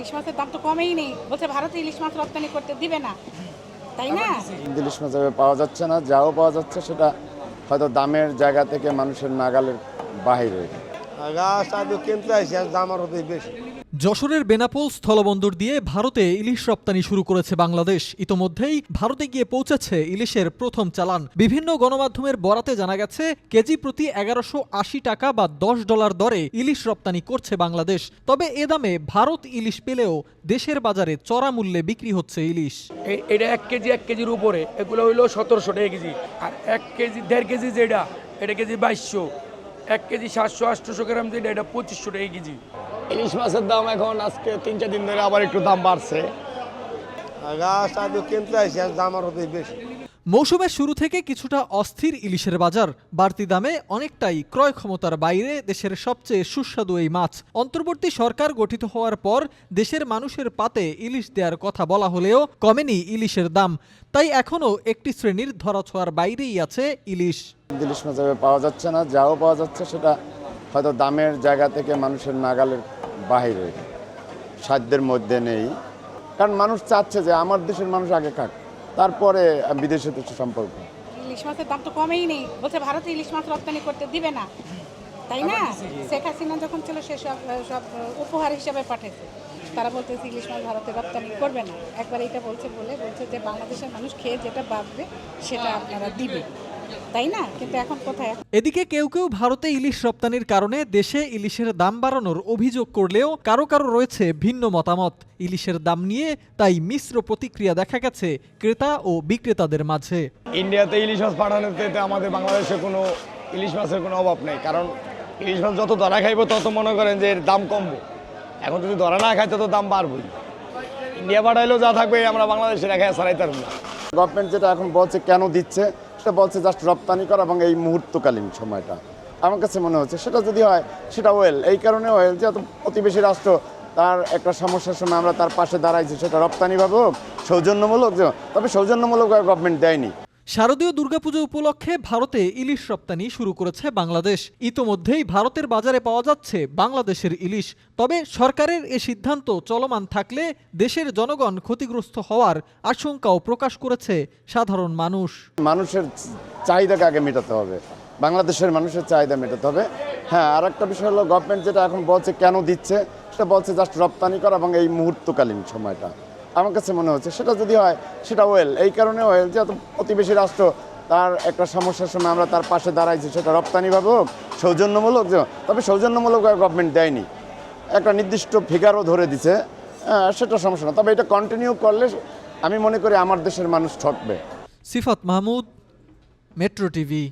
ইলিশ মাছের দাম তো কমেই নেই, বলছে ভারতে ইলিশ মাছ রপ্তানি করতে দিবে না, তাই না? ইলিশ মাছ পাওয়া যাচ্ছে না, যাও পাওয়া যাচ্ছে সেটা হয়তো দামের জায়গা থেকে মানুষের নাগালের বাহিরে। দাম আরো বেশি। যশোরের বেনাপোল স্থলবন্দর দিয়ে ভারতে ইলিশ রপ্তানি শুরু করেছে বাংলাদেশ। ইতোমধ্যেই ভারতে গিয়ে পৌঁছেছে ইলিশের প্রথম চালান। বিভিন্ন গণমাধ্যমের বরাতে জানা গেছে কেজি প্রতি 1180 টাকা বা $10 দরে ইলিশ রপ্তানি করছে বাংলাদেশ। তবে এ দামে ভারত ইলিশ পেলেও দেশের বাজারে চড়া মূল্যে বিক্রি হচ্ছে ইলিশ। এটা 1 কেজির উপরে, এগুলো হইলো 1700 টাকা কেজি। আর 1 কেজি 1.5 কেজি যেটা, এটা কেজি 2200, 1 কেজি 700-800 গ্রাম যেটা, এটা 2500 টাকা কেজি। ইলিশ মাছের দাম এখন আজকে 3-4 দিন ধরে আবার একটু দাম বাড়ছে। কিনতে আসি, দাম আরো বেশি। মৌসুমের শুরু থেকে কিছুটা অস্থির ইলিশের বাজার। বাড়তি দামে অনেকটাই ক্রয় ক্ষমতার বাইরে দেশের সবচেয়ে সুস্বাদু এই মাছ। অন্তর্বর্তী সরকার গঠিত হওয়ার পর দেশের মানুষের পাতে ইলিশ দেওয়ার কথা বলা হলেও কমেনি ইলিশের দাম। তাই এখনও একটি শ্রেণীর ধরাছোঁয়ার বাইরেই আছে ইলিশ। ইলিশ মাছ পাওয়া যাচ্ছে না, যাও পাওয়া যাচ্ছে সেটা হয়তো দামের জায়গা থেকে মানুষের নাগালের বাহিরে, সাধ্যের মধ্যে নেই। কারণ মানুষ চাচ্ছে যে আমার দেশের মানুষ আগে খাক, তারপরে বিদেশের কিছু সম্পর্ক। ইলিশ মাছের দাম তো কমেই নেই, বলছে ভারতে ইলিশ মাছ রপ্তানি করতে দিবে না, তাই না? শেখ হাসিনা যখন ছিল সে সব উপহার হিসাবে পাঠিয়েছে, তারা বলতেছে ইলিশ মাছ ভারতে রপ্তানি করবে না। একবার এটা বলছে যে বাংলাদেশের মানুষ খেয়ে যেটা বাঁচবে সেটা আপনারা দিবে, তাই না? কিন্তু এখন কোথায়? এদিকে কেউ কেউ ভারতে ইলিশ রপ্তানির কারণে দেশে ইলিশের দাম বাড়ানোর অভিযোগ করলেও কারো কারো রয়েছে ভিন্ন মতামত। ইলিশের দাম নিয়ে তাই মিশ্র প্রতিক্রিয়া দেখা গেছে ক্রেতা ও বিক্রেতাদের মাঝে। ইন্ডিয়াতে ইলিশ মাছ পাঠানোতে আমাদের বাংলাদেশে কোনো ইলিশ মাছের কোনো অভাব নেই, কারণ ইলিশ মাছ যত ধরা খাইব তত মনে করেন যে এর দাম কমবে। এখন যদি ধরা না খাই তত দাম বাড়বেই। ইন্ডিয়া পাঠাইলেও যা থাকবে আমরা বাংলাদেশে রেখে ছাড়াইতে পারবো না। গভর্নমেন্ট যেটা এখন বলছে কেন দিচ্ছে, সেটা বলছে জাস্ট রপ্তানি করা এবং এই মুহূর্তকালীন সময়টা। আমার কাছে মনে হচ্ছে সেটা যদি হয় সেটা ওয়েল, এই কারণে ওয়েল যে প্রতিবেশী রাষ্ট্র তার একটা সমস্যার সময় আমরা তার পাশে দাঁড়াইছি, সেটা রপ্তানিভাবে হোক, সৌজন্যমূলক, তবে সৌজন্যমূলকভাবে গভর্নমেন্ট দেয়নি। শারদীয় দুর্গাপুজো উপলক্ষে ভারতে ইলিশ রপ্তানি শুরু করেছে বাংলাদেশ। ইতোমধ্যেই ভারতের বাজারে পাওয়া যাচ্ছে বাংলাদেশের ইলিশ। তবে সরকারের এ সিদ্ধান্ত চলমান থাকলে দেশের জনগণ ক্ষতিগ্রস্ত হওয়ার আশঙ্কাও প্রকাশ করেছে সাধারণ মানুষ। মানুষের চাহিদাকে আগে মেটাতে হবে, বাংলাদেশের মানুষের চাহিদা মেটাতে হবে। হ্যাঁ, আর একটা বিষয় হলো গভর্নমেন্ট যেটা এখন বলছে কেন দিচ্ছে, সেটা বলছে জাস্ট রপ্তানি করা এবং এই মুহূর্তকালীন সময়টা। আমার কাছে মনে হচ্ছে সেটা যদি হয় সেটা ওয়েল, এই কারণে ওয়েল যে প্রতিবেশী রাষ্ট্র তার একটা সমস্যার সময় আমরা তার পাশে দাঁড়াইছি, সেটা রপ্তানিভাবে হোক, সৌজন্যমূলক, তবে সৌজন্যমূলকভাবে গভর্নমেন্ট দেয়নি, একটা নির্দিষ্ট ফিগারও ধরে দিছে, সেটা সমস্যা না। তবে এটা কন্টিনিউ করলে আমি মনে করি আমার দেশের মানুষ ঠকবে। সিফাত মাহমুদ, মেট্রো টিভি।